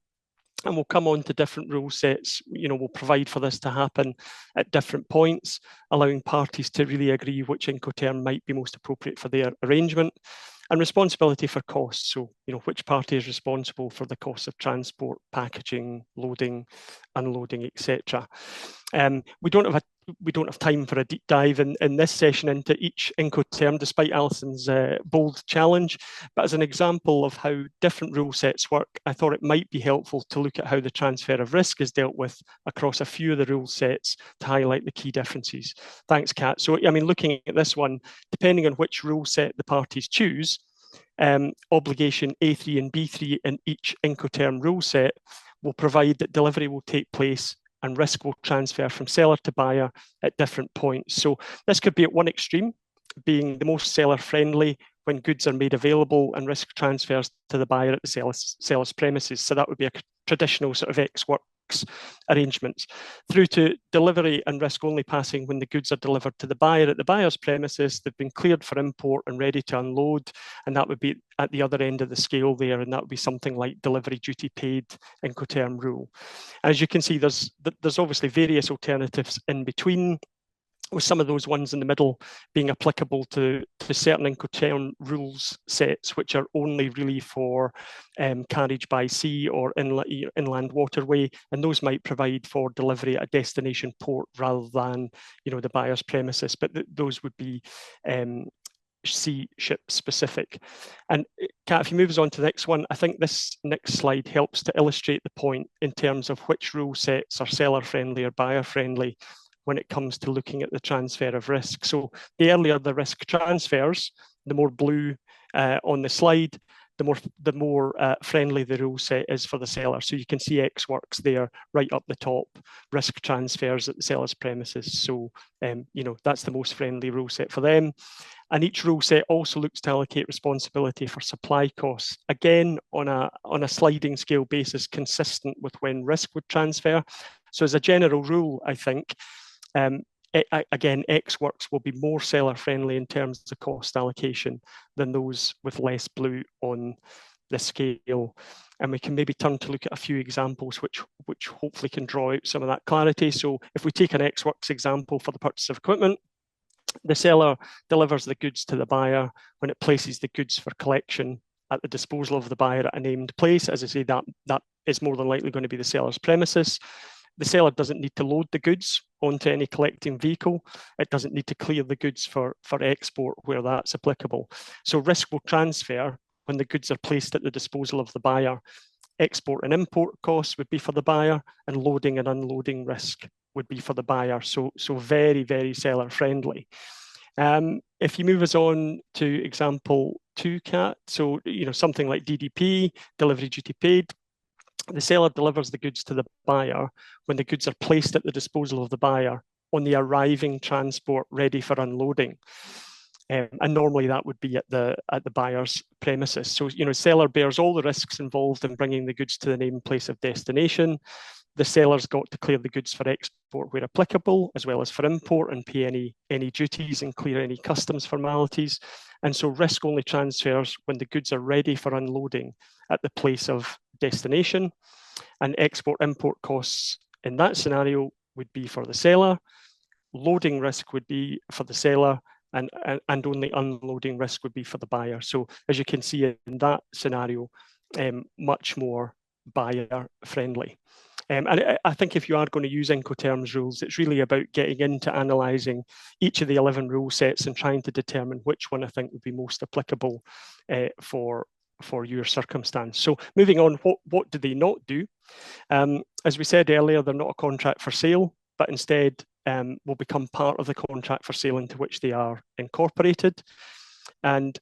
And we'll come on to different rule sets, we'll provide for this to happen at different points, allowing parties to really agree which Incoterm might be most appropriate for their arrangement. And responsibility for costs, so which party is responsible for the costs of transport, packaging, loading, unloading, etc. We don't have time for a deep dive in this session into each Incoterm, despite Alison's bold challenge. But as an example of how different rule sets work, I thought it might be helpful to look at how the transfer of risk is dealt with across a few of the rule sets to highlight the key differences. Thanks, Kat. So, looking at this one, depending on which rule set the parties choose, obligation A3 and B3 in each Incoterm rule set will provide that delivery will take place and risk will transfer from seller to buyer at different points. So this could be at one extreme, being the most seller friendly when goods are made available and risk transfers to the buyer at the seller's premises. So that would be a traditional sort of ex-works arrangements, through to delivery and risk only passing when the goods are delivered to the buyer at the buyer's premises. They've been cleared for import and ready to unload, and that would be at the other end of the scale there, and that would be something like delivery duty paid Incoterm rule. As you can see, there's obviously various alternatives in between, with some of those ones in the middle being applicable to certain Incoterm rules sets, which are only really for carriage by sea or inland waterway, and those might provide for delivery at a destination port rather than the buyer's premises. But those would be sea ship specific. And Kat, if you move us on to the next one, I think this next slide helps to illustrate the point in terms of which rule sets are seller friendly or buyer friendly when it comes to looking at the transfer of risk. So the earlier the risk transfers, the more blue on the slide, the more friendly the rule set is for the seller. So you can see X works there right up the top, risk transfers at the seller's premises. So, that's the most friendly rule set for them. And each rule set also looks to allocate responsibility for supply costs, again, on a sliding scale basis, consistent with when risk would transfer. So as a general rule, I think, again, X works will be more seller friendly in terms of cost allocation than those with less blue on the scale. And we can maybe turn to look at a few examples which hopefully can draw out some of that clarity. So if we take an X works example for the purchase of equipment, the seller delivers the goods to the buyer when it places the goods for collection at the disposal of the buyer at a named place. As I say, that is more than likely going to be the seller's premises. The seller doesn't need to load the goods onto any collecting vehicle. It doesn't need to clear the goods for export where that's applicable. So risk will transfer when the goods are placed at the disposal of the buyer. Export and import costs would be for the buyer, and loading and unloading risk would be for the buyer. So very, very seller friendly. If you move us on to example 2, Kat, so something like DDP, delivery duty paid. The seller delivers the goods to the buyer when the goods are placed at the disposal of the buyer on the arriving transport ready for unloading. And normally that would be at the buyer's premises. So, seller bears all the risks involved in bringing the goods to the named place of destination. The seller's got to clear the goods for export where applicable, as well as for import, and pay any duties and clear any customs formalities. And so risk only transfers when the goods are ready for unloading at the place of destination. And export-import costs in that scenario would be for the seller. Loading risk would be for the seller, and only unloading risk would be for the buyer. So as you can see in that scenario, much more buyer friendly. And I think if you are going to use Incoterms rules, it's really about getting into analysing each of the 11 rule sets and trying to determine which one I think would be most applicable for your circumstance. So moving on, what do they not do? As we said earlier, they're not a contract for sale, but instead will become part of the contract for sale into which they are incorporated. And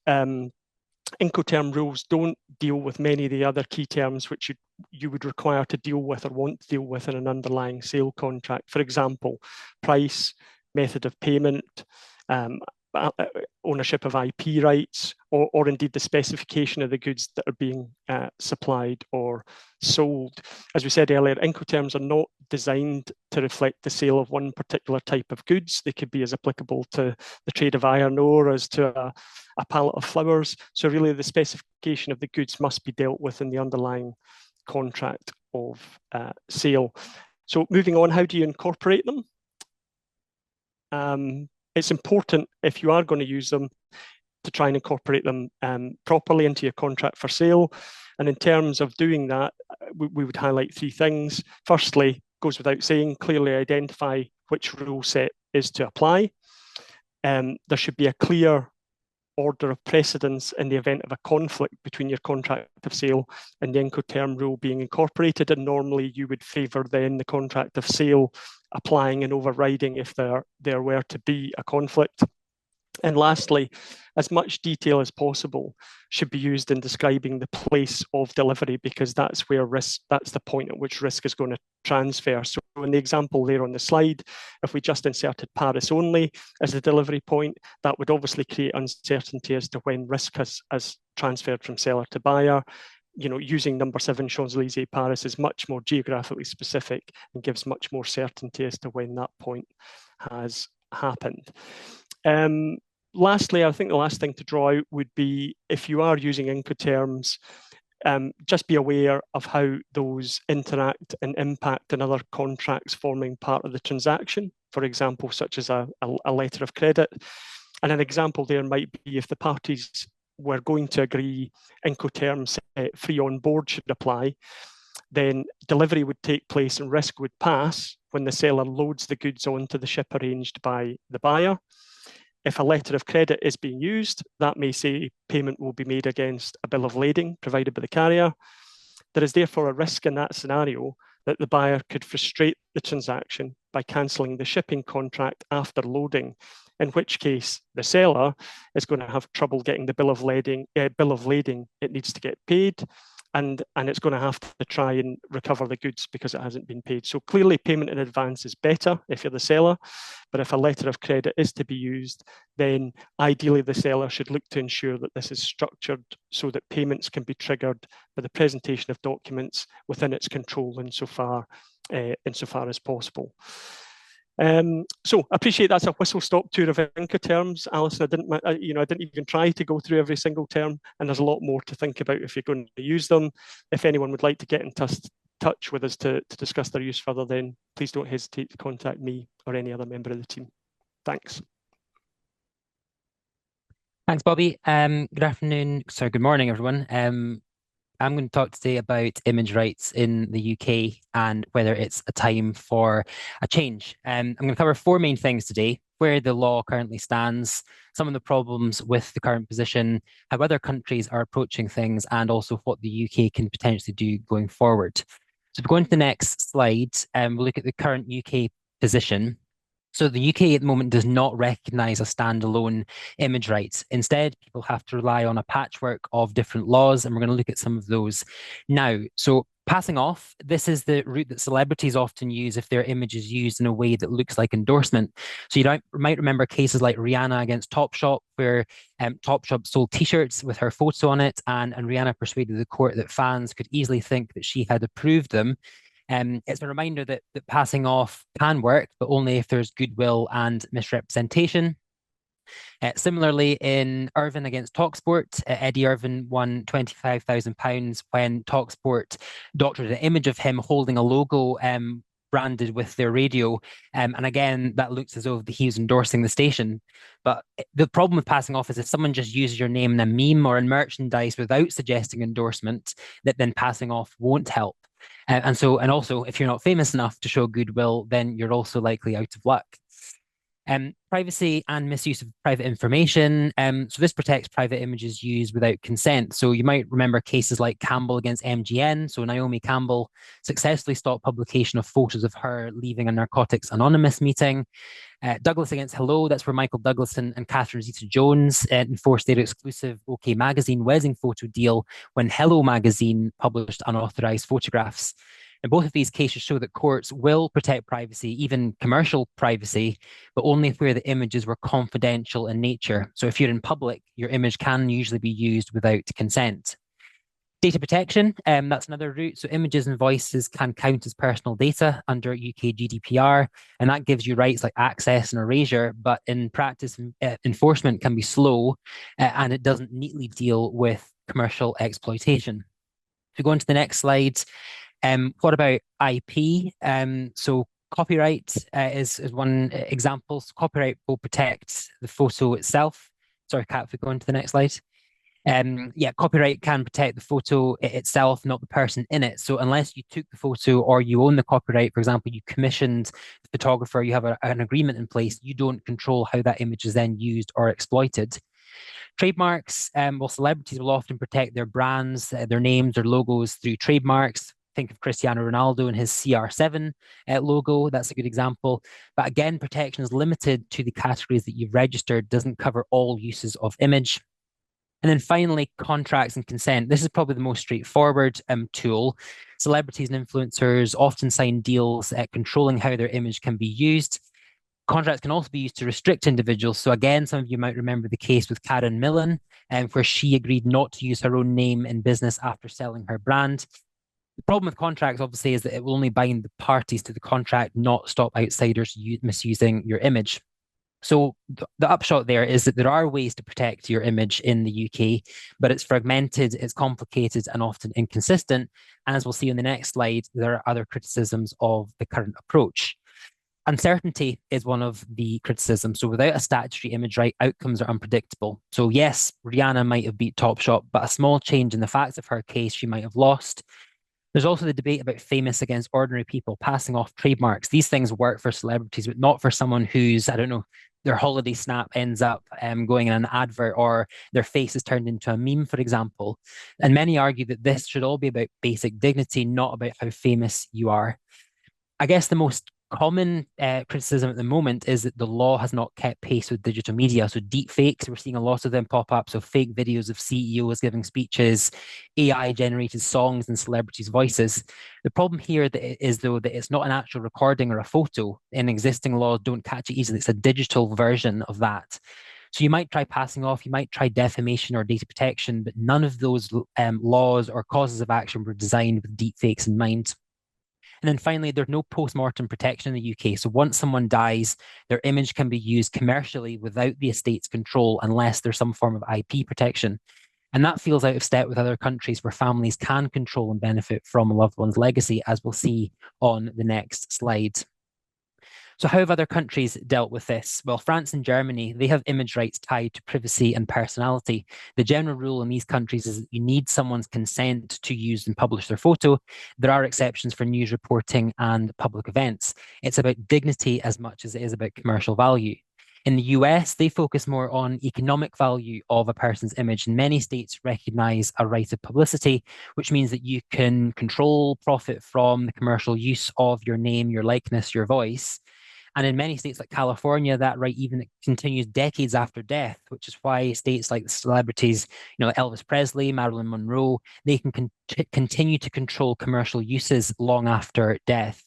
Incoterm rules don't deal with many of the other key terms which you would require to deal with or want to deal with in an underlying sale contract. For example, price, method of payment, ownership of IP rights, or indeed the specification of the goods that are being supplied or sold. As we said earlier, Incoterms are not designed to reflect the sale of one particular type of goods. They could be as applicable to the trade of iron ore as to a pallet of flowers. So really the specification of the goods must be dealt with in the underlying contract of sale. So moving on, how do you incorporate them? It's important, if you are going to use them, to try and incorporate them properly into your contract for sale. And in terms of doing that, we would highlight 3 things. Firstly, goes without saying, clearly identify which rule set is to apply. There should be a clear order of precedence in the event of a conflict between your contract of sale and the Incoterm rule being incorporated, and normally you would favour then the contract of sale applying and overriding if there were to be a conflict. And lastly, as much detail as possible should be used in describing the place of delivery, because that's the point at which risk is going to transfer. So in the example there on the slide, if we just inserted Paris only as the delivery point, that would obviously create uncertainty as to when risk has transferred from seller to buyer. Using number 7 Champs-Élysées Paris is much more geographically specific and gives much more certainty as to when that point has happened. Lastly, I think the last thing to draw out would be, if you are using Incoterms, just be aware of how those interact and impact in other contracts forming part of the transaction, for example, such as a letter of credit. And an example there might be if the parties were going to agree Incoterms free on board should apply, then delivery would take place and risk would pass when the seller loads the goods onto the ship arranged by the buyer. If a letter of credit is being used, that may say payment will be made against a bill of lading provided by the carrier. There is therefore a risk in that scenario that the buyer could frustrate the transaction by cancelling the shipping contract after loading, in which case the seller is going to have trouble getting the bill of lading it needs to get paid, and it's going to have to try and recover the goods because it hasn't been paid. So clearly payment in advance is better if you're the seller, but if a letter of credit is to be used, then ideally the seller should look to ensure that this is structured so that payments can be triggered by the presentation of documents within its control insofar as possible. So I appreciate that's a whistle-stop tour of Incoterms, Alison. I didn't even try to go through every single term, and there's a lot more to think about if you're going to use them. If anyone would like to get in touch with us to discuss their use further, then please don't hesitate to contact me or any other member of the team. Thanks. Thanks, Bobby. Good morning, everyone. I'm going to talk today about image rights in the UK and whether it's a time for a change. I'm going to cover four main things today: where the law currently stands, some of the problems with the current position, how other countries are approaching things, and also what the UK can potentially do going forward. So if we go into the next slide, we'll look at the current UK position. So the UK at the moment does not recognise a standalone image rights. Instead, people have to rely on a patchwork of different laws, and we're going to look at some of those now. So passing off, this is the route that celebrities often use if their image is used in a way that looks like endorsement. So you might remember cases like Rihanna against Topshop, where Topshop sold T-shirts with her photo on it, and Rihanna persuaded the court that fans could easily think that she had approved them. It's a reminder that passing off can work, but only if there's goodwill and misrepresentation. Similarly, in Irvine against TalkSport, Eddie Irvine won £25,000 when TalkSport doctored an image of him holding a logo branded with their radio. And again, that looks as though he was endorsing the station. But the problem with passing off is if someone just uses your name in a meme or in merchandise without suggesting endorsement, that then passing off won't help. And also, if you're not famous enough to show goodwill, then you're also likely out of luck. Privacy and misuse of private information. So this protects private images used without consent. So you might remember cases like Campbell against MGN. So Naomi Campbell successfully stopped publication of photos of her leaving a Narcotics Anonymous meeting. Douglas against Hello, that's where Michael Douglas and Catherine Zeta-Jones enforced their exclusive OK Magazine wedding photo deal when Hello Magazine published unauthorized photographs. And both of these cases show that courts will protect privacy, even commercial privacy, but only where the images were confidential in nature. So if you're in public, your image can usually be used without consent. Data protection, that's another route. So images and voices can count as personal data under UK GDPR, and that gives you rights like access and erasure, but in practice, enforcement can be slow, and it doesn't neatly deal with commercial exploitation. If we go on to the next slide, what about IP? So copyright is one example. So copyright will protect the photo itself. Sorry, Kat, if we go on to the next slide. Copyright can protect the photo itself, not the person in it. So unless you took the photo or you own the copyright, for example, you commissioned the photographer, you have an agreement in place, you don't control how that image is then used or exploited. Trademarks, celebrities will often protect their brands, their names, their logos through trademarks. Think of Cristiano Ronaldo and his CR7 logo. That's a good example. But again, protection is limited to the categories that you've registered, doesn't cover all uses of image. And then finally, contracts and consent. This is probably the most straightforward tool. Celebrities and influencers often sign deals controlling how their image can be used. Contracts can also be used to restrict individuals. So again, some of you might remember the case with Karen Millen, where she agreed not to use her own name in business after selling her brand. The problem with contracts, obviously, is that it will only bind the parties to the contract, not stop outsiders misusing your image. So the upshot there is that there are ways to protect your image in the UK, but it's fragmented, it's complicated, and often inconsistent. And as we'll see on the next slide, there are other criticisms of the current approach. Uncertainty is one of the criticisms. So without a statutory image right, outcomes are unpredictable. So yes, Rihanna might have beat Topshop, but a small change in the facts of her case, she might have lost. There's also the debate about famous against ordinary people passing off trademarks. These things work for celebrities, but not for someone who's, I don't know, their holiday snap ends up going in an advert, or their face is turned into a meme, for example. And many argue that this should all be about basic dignity, not about how famous you are. I guess the most common criticism at the moment is that the law has not kept pace with digital media. So deep fakes, we're seeing a lot of them pop up. So fake videos of CEOs giving speeches, AI generated songs and celebrities' voices. The problem here is though that it's not an actual recording or a photo. And existing laws don't catch it easily. It's a digital version of that. So you might try passing off, you might try defamation or data protection, but none of those laws or causes of action were designed with deep fakes in mind. And then finally, there's no post-mortem protection in the UK. So once someone dies, their image can be used commercially without the estate's control unless there's some form of IP protection. And that feels out of step with other countries where families can control and benefit from a loved one's legacy, as we'll see on the next slide. So how have other countries dealt with this? Well, France and Germany, they have image rights tied to privacy and personality. The general rule in these countries is that you need someone's consent to use and publish their photo. There are exceptions for news reporting and public events. It's about dignity as much as it is about commercial value. In the US, they focus more on economic value of a person's image. And many states recognize a right of publicity, which means that you can control, profit from the commercial use of your name, your likeness, your voice. And in many states like California, that right even continues decades after death, which is why states like the celebrities, Elvis Presley, Marilyn Monroe, they can continue to control commercial uses long after death.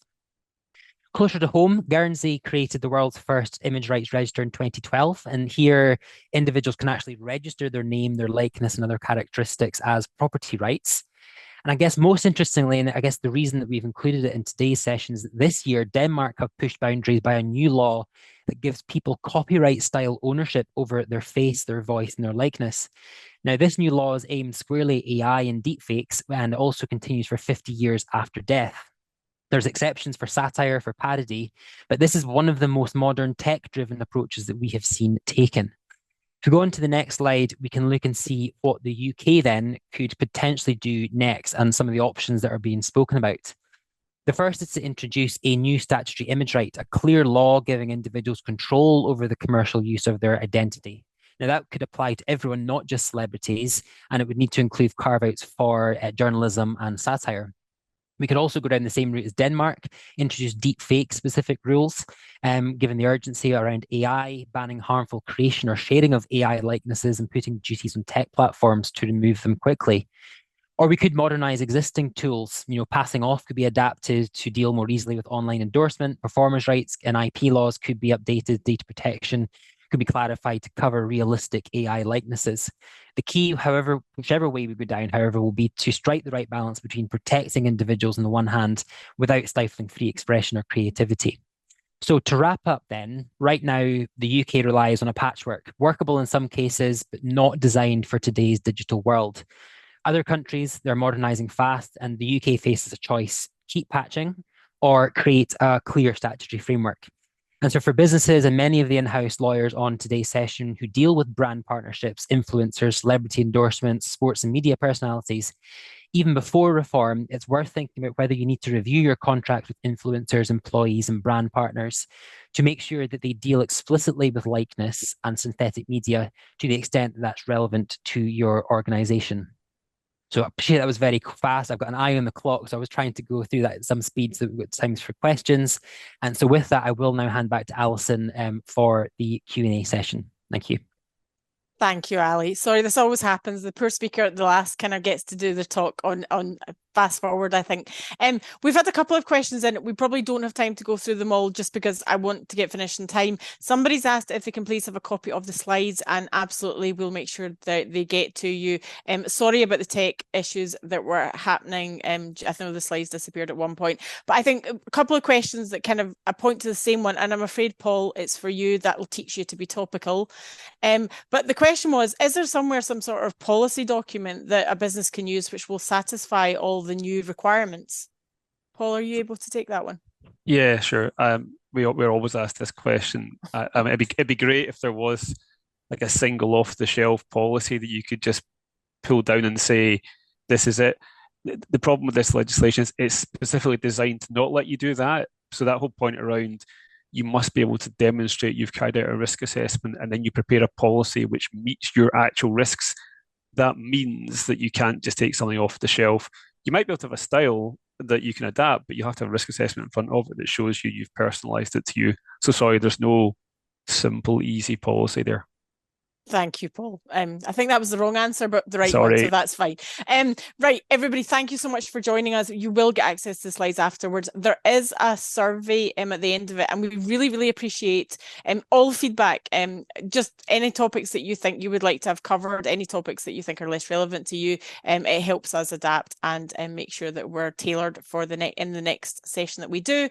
Closer to home, Guernsey created the world's first image rights register in 2012. And here, individuals can actually register their name, their likeness, and other characteristics as property rights. And I guess most interestingly, and I guess the reason that we've included it in today's session is that this year, Denmark have pushed boundaries by a new law that gives people copyright style ownership over their face, their voice, and their likeness. Now, this new law is aimed squarely at AI and deepfakes and also continues for 50 years after death. There's exceptions for satire, for parody, but this is one of the most modern tech-driven approaches that we have seen taken. If we go on to the next slide, we can look and see what the UK then could potentially do next and some of the options that are being spoken about. The first is to introduce a new statutory image right, a clear law giving individuals control over the commercial use of their identity. Now, that could apply to everyone, not just celebrities, and it would need to include carve-outs for journalism and satire. We could also go down the same route as Denmark, introduce deep fake specific rules, given the urgency around AI, banning harmful creation or sharing of AI likenesses and putting duties on tech platforms to remove them quickly. Or we could modernize existing tools. Passing off could be adapted to deal more easily with online endorsement, performance rights and IP laws could be updated, data protection could be clarified to cover realistic AI likenesses. The key, however, whichever way we go down, however, will be to strike the right balance between protecting individuals on the one hand without stifling free expression or creativity. So to wrap up then, right now, the UK relies on a patchwork, workable in some cases, but not designed for today's digital world. Other countries, they're modernizing fast, and the UK faces a choice: keep patching or create a clear statutory framework. And so for businesses and many of the in-house lawyers on today's session who deal with brand partnerships, influencers, celebrity endorsements, sports and media personalities, even before reform, it's worth thinking about whether you need to review your contract with influencers, employees, and brand partners to make sure that they deal explicitly with likeness and synthetic media to the extent that that's relevant to your organization. So I appreciate that was very fast. I've got an eye on the clock, so I was trying to go through that at some speed so we've got times for questions. And so with that, I will now hand back to Alison for the Q&A session. Thank you. Thank you, Ali. Sorry, this always happens. The poor speaker at the last kind of gets to do the talk on fast forward, I think. We've had a couple of questions in. We probably don't have time to go through them all just because I want to get finished in time. Somebody's asked if they can please have a copy of the slides, and absolutely we'll make sure that they get to you. Sorry about the tech issues that were happening. I know the slides disappeared at one point, but I think a couple of questions that kind of point to the same one, and I'm afraid, Paul, it's for you. That will teach you to be topical. But the question was, is there somewhere some sort of policy document that a business can use which will satisfy all the new requirements? Paul, are you able to take that one? Yeah, sure. We're always asked this question. It'd be great if there was like a single off-the-shelf policy that you could just pull down and say, this is it. the problem with this legislation is it's specifically designed to not let you do that. So that whole point around you must be able to demonstrate you've carried out a risk assessment and then you prepare a policy which meets your actual risks. That means that you can't just take something off the shelf. You might be able to have a style that you can adapt, but you have to have a risk assessment in front of it that shows you you've personalized it to you. So sorry, there's no simple, easy policy there. Thank you, Paul. I think that was the wrong answer, but the right Sorry. one, so that's fine. Right, everybody, thank you so much for joining us. You will get access to the slides afterwards. There is a survey at the end of it, and we really, really appreciate all feedback. Just any topics that you think you would like to have covered, any topics that you think are less relevant to you. It helps us adapt and make sure that we're tailored for in the next session that we do.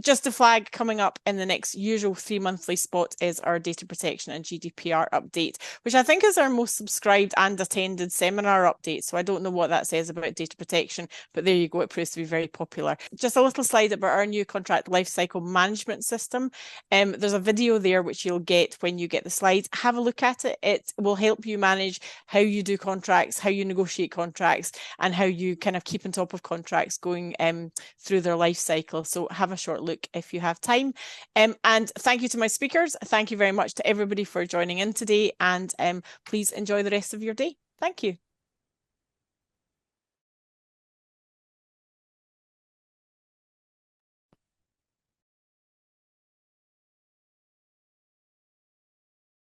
Just a flag, coming up in the next usual 3 monthly spot is our data protection and GDPR update, which I think is our most subscribed and attended seminar update. So I don't know what that says about data protection, but there you go. It proves to be very popular. Just a little slide about our new contract lifecycle management system. There's a video there which you'll get when you get the slides. Have a look at it. It will help you manage how you do contracts, how you negotiate contracts, and how you kind of keep on top of contracts going through their life cycle. So have a short look if you have time. And thank you to my speakers. Thank you very much to everybody for joining in today. And please enjoy the rest of your day. Thank you.